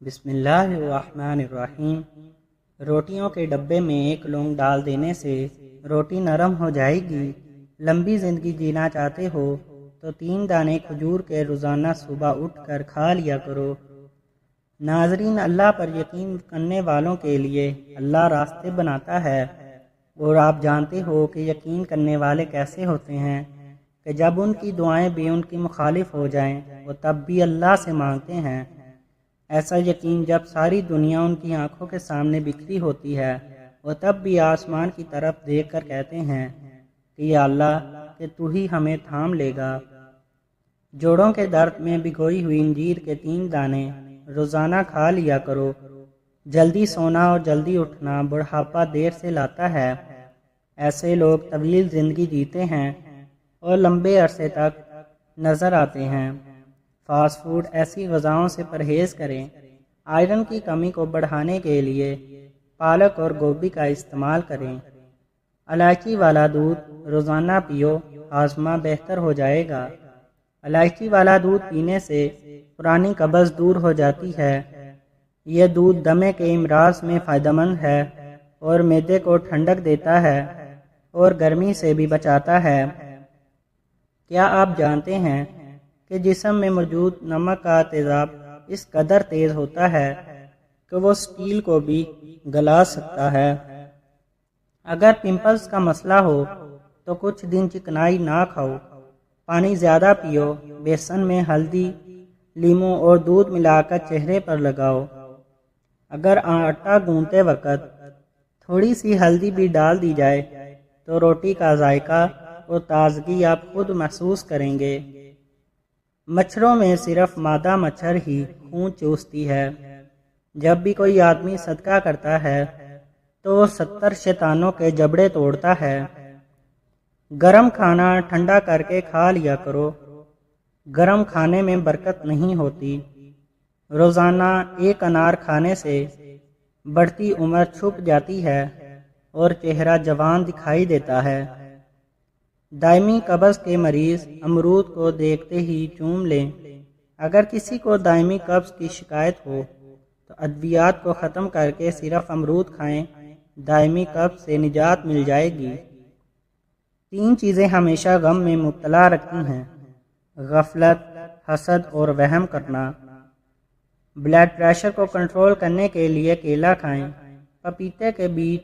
بسم اللہ الرحمن الرحیم۔ روٹیوں کے ڈبے میں ایک لونگ ڈال دینے سے روٹی نرم ہو جائے گی۔ لمبی زندگی جینا چاہتے ہو تو 3 دانے کھجور کے روزانہ صبح اٹھ کر کھا لیا کرو۔ ناظرین، اللہ پر یقین کرنے والوں کے لیے اللہ راستے بناتا ہے، اور آپ جانتے ہو کہ یقین کرنے والے کیسے ہوتے ہیں کہ جب ان کی دعائیں بھی ان کی مخالف ہو جائیں وہ تب بھی اللہ سے مانگتے ہیں۔ ایسا یقین جب ساری دنیا ان کی آنکھوں کے سامنے بکھری ہوتی ہے، وہ تب بھی آسمان کی طرف دیکھ کر کہتے ہیں کہ یا اللہ، کہ تو ہی ہمیں تھام لے گا۔ جوڑوں کے درد میں بھگوئی ہوئی انجیر کے 3 دانے روزانہ کھا لیا کرو۔ جلدی سونا اور جلدی اٹھنا بڑھاپا دیر سے لاتا ہے۔ ایسے لوگ طویل زندگی جیتے ہیں اور لمبے عرصے تک نظر آتے ہیں۔ فاسٹ فوڈ ایسی غذاؤں سے پرہیز کریں۔ آئرن کی کمی کو بڑھانے کے لیے پالک اور گوبھی کا استعمال کریں۔ الائچی والا دودھ روزانہ پیو، ہاضمہ بہتر ہو جائے گا۔ الائچی والا دودھ پینے سے پرانی قبض دور ہو جاتی ہے۔ یہ دودھ دمے کے امراض میں فائدہ مند ہے اور معدے کو ٹھنڈک دیتا ہے اور گرمی سے بھی بچاتا ہے۔ کیا آپ جانتے ہیں کہ جسم میں موجود نمک کا تیزاب اس قدر تیز ہوتا ہے کہ وہ سٹیل کو بھی گلا سکتا ہے۔ اگر پمپلز کا مسئلہ ہو تو کچھ دن چکنائی نہ کھاؤ، پانی زیادہ پیو، بیسن میں ہلدی، لیموں اور دودھ ملا کر چہرے پر لگاؤ۔ اگر آٹا گوندتے وقت تھوڑی سی ہلدی بھی ڈال دی جائے تو روٹی کا ذائقہ اور تازگی آپ خود محسوس کریں گے۔ مچھروں میں صرف مادہ مچھر ہی خون چوستی ہے۔ جب بھی کوئی آدمی صدقہ کرتا ہے تو وہ 70 شیطانوں کے جبڑے توڑتا ہے۔ گرم کھانا ٹھنڈا کر کے کھا لیا کرو۔ گرم کھانے میں برکت نہیں ہوتی۔ روزانہ 1 انار کھانے سے بڑھتی عمر چھپ جاتی ہے اور چہرہ جوان دکھائی دیتا ہے۔ دائمی قبض کے مریض امرود کو دیکھتے ہی چوم لیں۔ اگر کسی کو دائمی قبض کی شکایت ہو تو ادویات کو ختم کر کے صرف امرود کھائیں، دائمی قبض سے نجات مل جائے گی۔ 3 چیزیں ہمیشہ غم میں مبتلا رکھتی ہیں: غفلت، حسد اور وہم کرنا۔ بلڈ پریشر کو کنٹرول کرنے کے لیے کیلا کھائیں۔ پپیتے کے بیج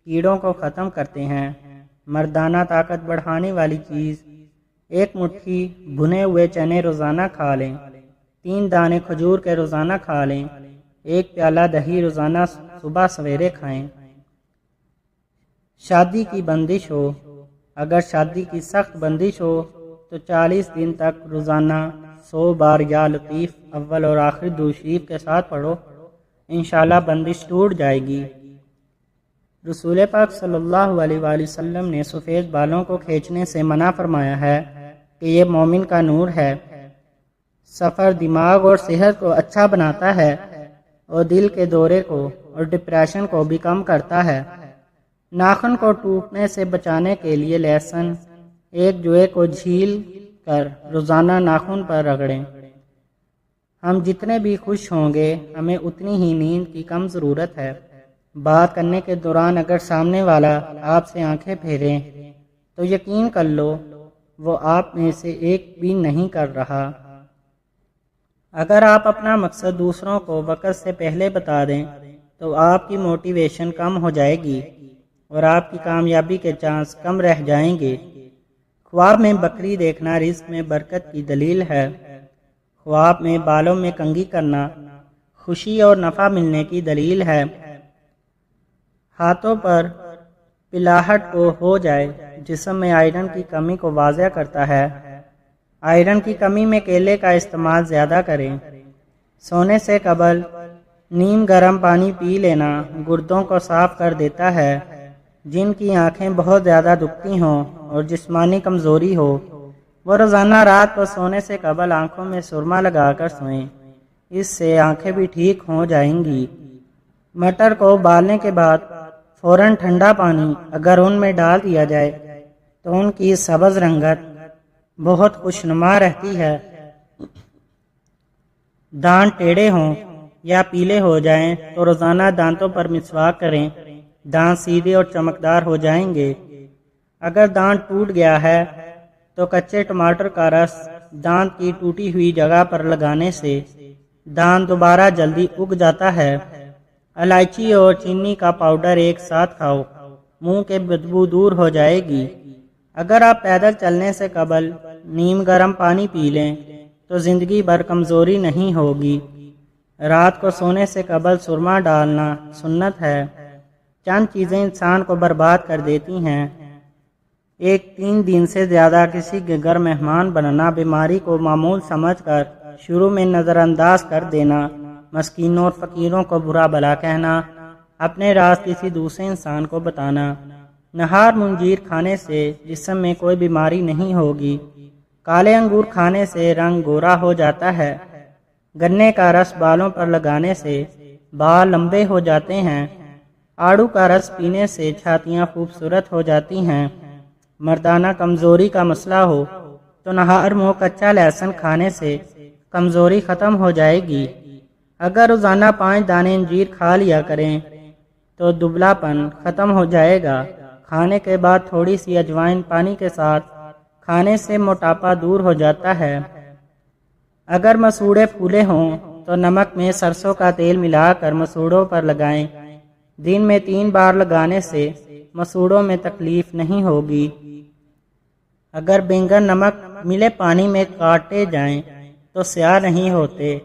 کیڑوں کو ختم کرتے ہیں۔ مردانہ طاقت بڑھانے والی چیز: 1 مٹھی بھنے ہوئے چنے روزانہ کھا لیں۔ 3 دانے کھجور کے روزانہ کھا لیں۔ 1 پیالہ دہی روزانہ صبح سویرے کھائیں۔ شادی کی بندش ہو: اگر شادی کی سخت بندش ہو تو 40 دن تک روزانہ 100 بار یا لطیف اول اور آخر درود شریف کے ساتھ پڑھو، انشاءاللہ بندش ٹوٹ جائے گی۔ رسول پاک صلی اللہ علیہ وآلہ وسلم نے سفید بالوں کو کھینچنے سے منع فرمایا ہے کہ یہ مومن کا نور ہے۔ سفر دماغ اور صحت کو اچھا بناتا ہے اور دل کے دورے کو اور ڈپریشن کو بھی کم کرتا ہے۔ ناخن کو ٹوٹنے سے بچانے کے لیے لہسن 1 جوے کو چھیل کر روزانہ ناخن پر رگڑیں۔ ہم جتنے بھی خوش ہوں گے ہمیں اتنی ہی نیند کی کم ضرورت ہے۔ بات کرنے کے دوران اگر سامنے والا آپ سے آنکھیں پھیرے تو یقین کر لو وہ آپ میں سے ایک بھی نہیں کر رہا۔ اگر آپ اپنا مقصد دوسروں کو وقت سے پہلے بتا دیں تو آپ کی موٹیویشن کم ہو جائے گی اور آپ کی کامیابی کے چانس کم رہ جائیں گے۔ خواب میں بکری دیکھنا رزق میں برکت کی دلیل ہے۔ خواب میں بالوں میں کنگھی کرنا خوشی اور نفع ملنے کی دلیل ہے۔ ہاتھوں پر پلاہٹ کو ہو جائے جسم میں آئرن کی کمی کو واضح کرتا ہے۔ آئرن کی کمی میں کیلے کا استعمال زیادہ کریں۔ سونے سے قبل نیم گرم پانی پی لینا گردوں کو صاف کر دیتا ہے۔ جن کی آنکھیں بہت زیادہ دکھتی ہوں اور جسمانی کمزوری ہو وہ روزانہ رات کو سونے سے قبل آنکھوں میں سرما لگا کر سوئیں، اس سے آنکھیں بھی ٹھیک ہو جائیں گی۔ مٹر کو ابالنے کے بعد فوراً ٹھنڈا پانی اگر ان میں ڈال دیا جائے تو ان کی سبز رنگت بہت خوشنما رہتی ہے۔ دانت ٹیڑھے ہوں یا پیلے ہو جائیں تو روزانہ دانتوں پر مسواک کریں، دانت سیدھے اور چمکدار ہو جائیں گے۔ اگر دانت ٹوٹ گیا ہے تو کچے ٹماٹر کا رس دانت کی ٹوٹی ہوئی جگہ پر لگانے سے دانت دوبارہ جلدی اگ جاتا ہے۔ الائچی اور چینی کا پاؤڈر ایک ساتھ کھاؤ، منہ کے بدبو دور ہو جائے گی۔ اگر آپ پیدل چلنے سے قبل نیم گرم پانی پی لیں تو زندگی بھر کمزوری نہیں ہوگی۔ رات کو سونے سے قبل سرما ڈالنا سنت ہے۔ چند چیزیں انسان کو برباد کر دیتی ہیں۔ 3 دن سے زیادہ کسی کے گھر مہمان بننا، بیماری کو معمول سمجھ کر شروع میں نظر انداز کر دینا، مسکینوں اور فقیروں کو برا بھلا کہنا، اپنے راز کسی دوسرے انسان کو بتانا۔ نہار منجیر کھانے سے جسم میں کوئی بیماری نہیں ہوگی۔ کالے انگور کھانے سے رنگ گورا ہو جاتا ہے۔ گنے کا رس بالوں پر لگانے سے بال لمبے ہو جاتے ہیں۔ آڑو کا رس پینے سے چھاتیاں خوبصورت ہو جاتی ہیں۔ مردانہ کمزوری کا مسئلہ ہو تو نہار منہ کچا لہسن کھانے سے کمزوری ختم ہو جائے گی۔ اگر روزانہ 5 دانے انجیر کھا لیا کریں تو دبلا پن ختم ہو جائے گا۔ کھانے کے بعد تھوڑی سی اجوائن پانی کے ساتھ کھانے سے موٹاپا دور ہو جاتا ہے۔ اگر مسوڑے پھولے ہوں تو نمک میں سرسوں کا تیل ملا کر مسوڑوں پر لگائیں۔ دن میں 3 بار لگانے سے مسوڑوں میں تکلیف نہیں ہوگی۔ اگر بینگن نمک ملے پانی میں کاٹے جائیں تو سیاہ نہیں ہوتے۔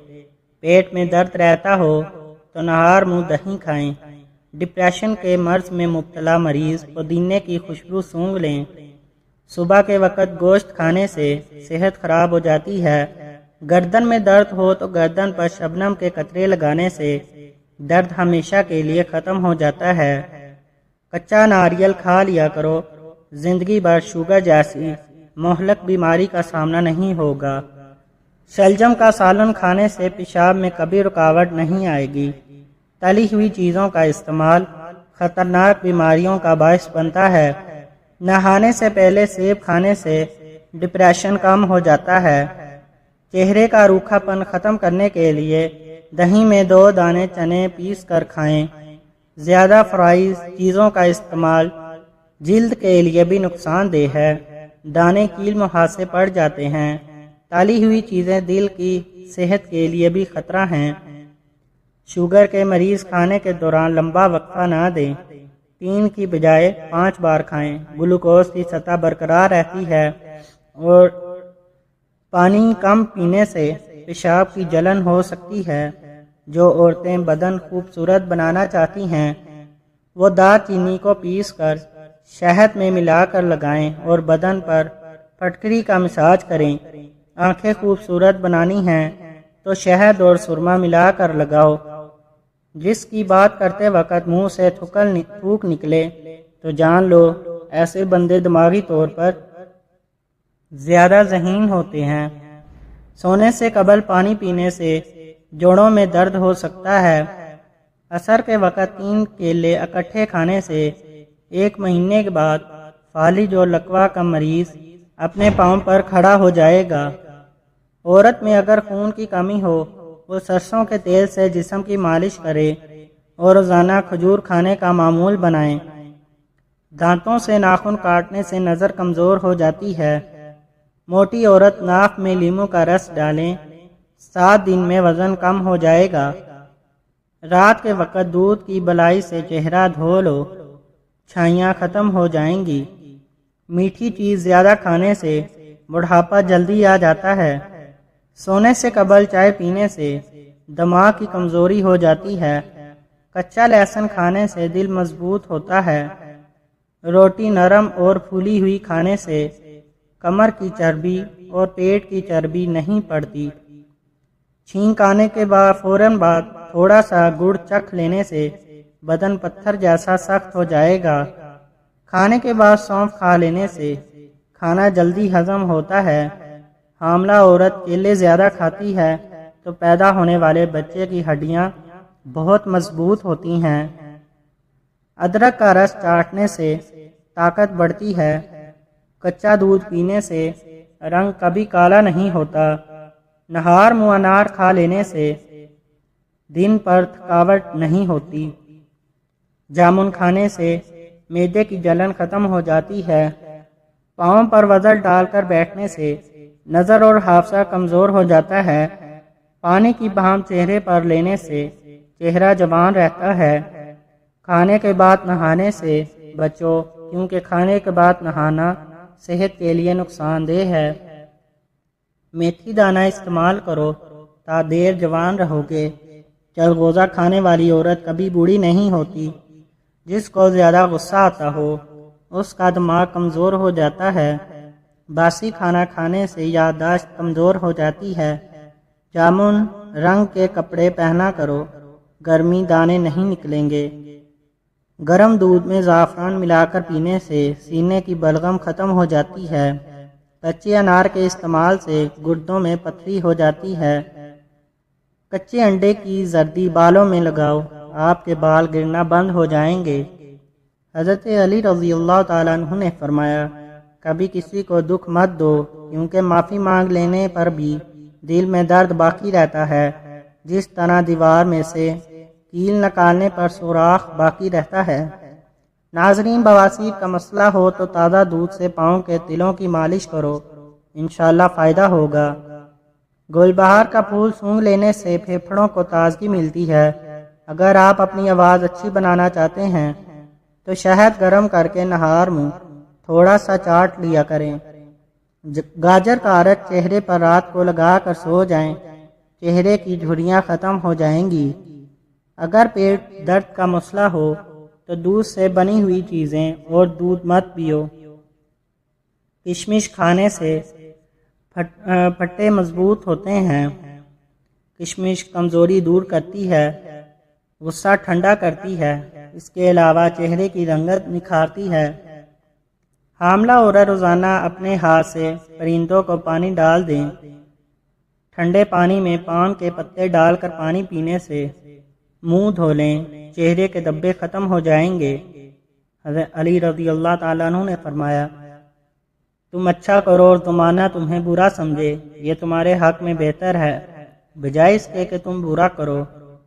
پیٹ میں درد رہتا ہو تو نہار منہ دہی کھائیں۔ ڈپریشن کے مرض میں مبتلا مریض پودینے کی خوشبو سونگھ لیں۔ صبح کے وقت گوشت کھانے سے صحت خراب ہو جاتی ہے۔ گردن میں درد ہو تو گردن پر شبنم کے قطرے لگانے سے درد ہمیشہ کے لیے ختم ہو جاتا ہے۔ کچا ناریل کھا لیا کرو، زندگی بھر شوگر جیسی مہلک بیماری کا سامنا نہیں ہوگا۔ شلجم کا سالن کھانے سے پیشاب میں کبھی رکاوٹ نہیں آئے گی۔ تلی ہوئی چیزوں کا استعمال خطرناک بیماریوں کا باعث بنتا ہے۔ نہانے سے پہلے سیب کھانے سے ڈپریشن کم ہو جاتا ہے۔ چہرے کا روکھا پن ختم کرنے کے لیے دہی میں 2 دانے چنے پیس کر کھائیں۔ زیادہ فرائز چیزوں کا استعمال جلد کے لیے بھی نقصان دہ ہے۔ دانے کیل محاسے پڑ جاتے ہیں۔ تلی ہوئی چیزیں دل کی صحت کے لیے بھی خطرہ ہیں۔ شوگر کے مریض کھانے کے دوران لمبا وقفہ نہ دیں۔ 3 کی بجائے 5 بار کھائیں۔ گلوکوز کی سطح برقرار رہتی ہے اور پانی کم پینے سے پیشاب کی جلن ہو سکتی ہے۔ جو عورتیں بدن خوبصورت بنانا چاہتی ہیں وہ دار چینی کو پیس کر شہد میں ملا کر لگائیں اور بدن پر پھٹکری کا مساج کریں۔ آنکھیں خوبصورت بنانی ہیں تو شہد اور سرما ملا کر لگاؤ۔ جس کی بات کرتے وقت منہ سے تھوک نکلے تو جان لو ایسے بندے دماغی طور پر زیادہ ذہین ہوتے ہیں۔ سونے سے قبل پانی پینے سے جوڑوں میں درد ہو سکتا ہے۔ عصر کے وقت 3 کیلے اکٹھے کھانے سے 1 مہینے کے بعد فالج اور لکوہ کا مریض اپنے پاؤں پر کھڑا ہو جائے گا۔ عورت میں اگر خون کی کمی ہو وہ سرسوں کے تیل سے جسم کی مالش کرے اور روزانہ کھجور کھانے کا معمول بنائیں۔ دانتوں سے ناخن کاٹنے سے نظر کمزور ہو جاتی ہے۔ موٹی عورت ناک میں لیموں کا رس ڈالیں، 7 دن میں وزن کم ہو جائے گا۔ رات کے وقت دودھ کی بلائی سے چہرہ دھو لو، چھائیاں ختم ہو جائیں گی۔ میٹھی چیز زیادہ کھانے سے بڑھاپا جلدی آ جاتا ہے۔ سونے سے قبل چائے پینے سے دماغ کی کمزوری ہو جاتی ہے۔ کچا لہسن کھانے سے دل مضبوط ہوتا ہے۔ روٹی نرم اور پھولی ہوئی کھانے سے کمر کی چربی اور پیٹ کی چربی نہیں پڑتی۔ چھینک آنے کے فوراً بعد تھوڑا سا گڑ چکھ لینے سے بدن پتھر جیسا سخت ہو جائے گا۔ کھانے کے بعد سونف کھا لینے سے کھانا جلدی ہضم ہوتا ہے۔ حاملہ عورت کیلے زیادہ کھاتی ہے تو پیدا ہونے والے بچے کی ہڈیاں بہت مضبوط ہوتی ہیں۔ ادرک کا رس چاٹنے سے طاقت بڑھتی ہے۔ کچا دودھ پینے سے رنگ کبھی کالا نہیں ہوتا۔ نہار منہ انار کھا لینے سے دن پر تھکاوٹ نہیں ہوتی۔ جامن کھانے سے معدے کی جلن ختم ہو جاتی ہے۔ پاؤں پر وزن ڈال کر بیٹھنے سے نظر اور حافظہ کمزور ہو جاتا ہے۔ پانی کی بہام چہرے پر لینے سے چہرہ جوان رہتا ہے۔ کھانے کے بعد نہانے سے بچو، کیونکہ کھانے کے بعد نہانا صحت کے لیے نقصان دہ ہے۔ میتھی دانہ استعمال کرو تا دیر جوان رہو گے۔ چلغوزہ کھانے والی عورت کبھی بوڑھی نہیں ہوتی۔ جس کو زیادہ غصہ آتا ہو اس کا دماغ کمزور ہو جاتا ہے۔ باسی کھانا کھانے سے یادداشت کمزور ہو جاتی ہے۔ جامن رنگ کے کپڑے پہنا کرو، گرمی دانے نہیں نکلیں گے۔ گرم دودھ میں زعفران ملا کر پینے سے سینے کی بلغم ختم ہو جاتی ہے۔ کچے انار کے استعمال سے گردوں میں پتھری ہو جاتی ہے۔ کچے انڈے کی زردی بالوں میں لگاؤ، آپ کے بال گرنا بند ہو جائیں گے۔ حضرت علی رضی اللہ تعالیٰ عنہ نے فرمایا، کبھی کسی کو دکھ مت دو، کیونکہ معافی مانگ لینے پر بھی دل میں درد باقی رہتا ہے، جس طرح دیوار میں سے کیل نکالنے پر سوراخ باقی رہتا ہے۔ ناظرین، بواسیر کا مسئلہ ہو تو تازہ دودھ سے پاؤں کے تلوں کی مالش کرو، انشاءاللہ فائدہ ہوگا۔ گل بہار کا پھول سونگھ لینے سے پھیپھڑوں کو تازگی ملتی ہے۔ اگر آپ اپنی آواز اچھی بنانا چاہتے ہیں تو شہد گرم کر کے نہار منہ تھوڑا سا چاٹ لیا کریں۔ گاجر کا عرق چہرے پر رات کو لگا کر سو جائیں، چہرے کی جھریاں ختم ہو جائیں گی۔ اگر پیٹ درد کا مسئلہ ہو تو دودھ سے بنی ہوئی چیزیں اور دودھ مت پیو۔ کشمش کھانے سے پھٹے مضبوط ہوتے ہیں۔ کشمش کمزوری دور کرتی ہے، غصہ ٹھنڈا کرتی ہے، اس کے علاوہ چہرے کی رنگت نکھارتی ہے۔ حاملہ عورت روزانہ اپنے ہاتھ سے پرندوں کو پانی ڈال دیں۔ ٹھنڈے پانی میں پان کے پتے ڈال کر پانی پینے سے منہ دھو لیں، چہرے کے دبے ختم ہو جائیں گے۔ حضرت علی رضی اللہ تعالیٰ عنہ نے فرمایا، تم اچھا کرو اور زمانہ تمہیں برا سمجھے، یہ تمہارے حق میں بہتر ہے، بجائے اس کے کہ تم برا کرو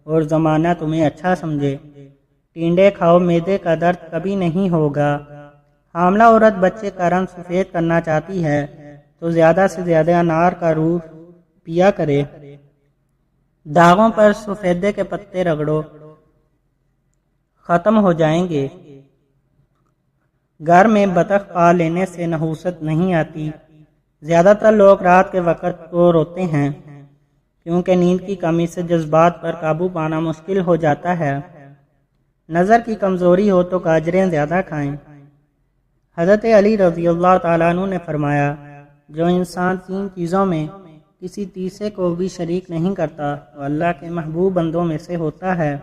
اور زمانہ تمہیں اچھا سمجھے۔ ٹینڈے کھاؤ، معدے کا درد کبھی نہیں ہوگا۔ حاملہ عورت بچے کا رنگ سفید کرنا چاہتی ہے تو زیادہ سے زیادہ انار کا روح پیا کرے۔ داغوں پر سفیدے کے پتے رگڑو، ختم ہو جائیں گے۔ گھر میں بطخ پال لینے سے نحوست نہیں آتی۔ زیادہ تر لوگ رات کے وقت کو روتے ہیں کیونکہ نیند کی کمی سے جذبات پر قابو پانا مشکل ہو جاتا ہے۔ نظر کی کمزوری ہو تو گاجریں زیادہ کھائیں۔ حضرت علی رضی اللہ تعالیٰ عنہ نے فرمایا، جو انسان 3 چیزوں میں کسی تیسرے کو بھی شریک نہیں کرتا وہ اللہ کے محبوب بندوں میں سے ہوتا ہے۔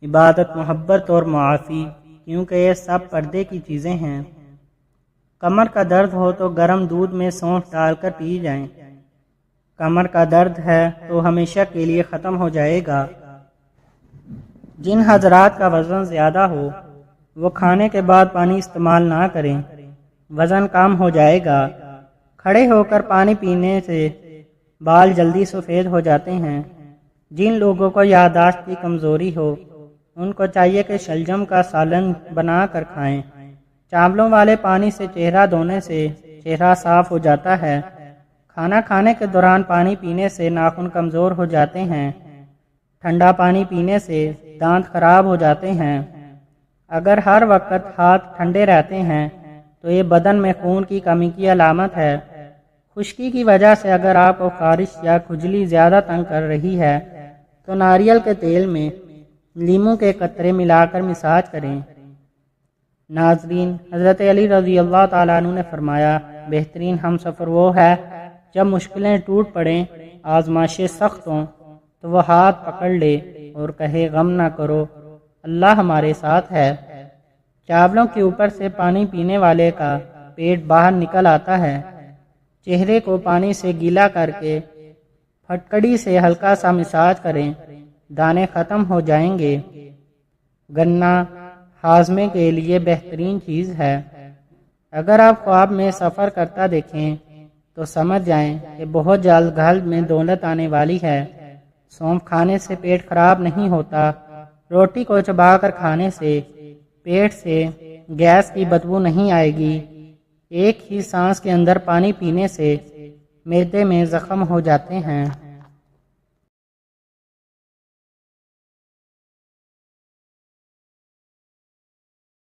عبادت، محبت اور معافی، کیونکہ یہ سب پردے کی چیزیں ہیں۔ کمر کا درد ہو تو گرم دودھ میں سونف ڈال کر پی جائیں۔ کمر کا درد ہے تو ہمیشہ کے لیے ختم ہو جائے گا۔ جن حضرات کا وزن زیادہ ہو وہ کھانے کے بعد پانی استعمال نہ کریں، وزن کم ہو جائے گا۔ کھڑے ہو کر پانی پینے سے بال جلدی سفید ہو جاتے ہیں۔ جن لوگوں کو یادداشت کی کمزوری ہو ان کو چاہیے کہ شلجم کا سالن بنا کر کھائیں۔ چاولوں والے پانی سے چہرہ دھونے سے چہرہ صاف ہو جاتا ہے۔ کھانا کھانے کے دوران پانی پینے سے ناخن کمزور ہو جاتے ہیں۔ ٹھنڈا پانی پینے سے دانت خراب ہو جاتے ہیں۔ اگر ہر وقت ہاتھ ٹھنڈے رہتے ہیں تو یہ بدن میں خون کی کمی کی علامت ہے۔ خشکی کی وجہ سے اگر آپ کو خارش یا کھجلی زیادہ تنگ کر رہی ہے تو ناریل کے تیل میں لیموں کے قطرے ملا کر مساج کریں۔ ناظرین، حضرت علی رضی اللہ تعالیٰ عنہ نے فرمایا، بہترین ہم سفر وہ ہے جب مشکلیں ٹوٹ پڑیں، آزمائشیں سخت ہوں تو وہ ہاتھ پکڑ لے اور کہے غم نہ کرو، اللہ ہمارے ساتھ ہے۔ چاولوں کے اوپر سے پانی پینے والے کا پیٹ باہر نکل آتا ہے۔ چہرے کو پانی سے گیلا کر کے پھٹکڑی سے ہلکا سا مساج کریں، دانے ختم ہو جائیں گے۔ گنا ہاضمے کے لیے بہترین چیز ہے۔ اگر آپ خواب میں سفر کرتا دیکھیں تو سمجھ جائیں کہ بہت جلد گھر میں دولت آنے والی ہے۔ سونف کھانے سے پیٹ خراب نہیں ہوتا، روٹی کو چبا کر کھانے سے پیٹ سے گیس کی بدبو نہیں آئے گی، ایک ہی سانس کے اندر پانی پینے سے معدے میں زخم ہو جاتے ہیں۔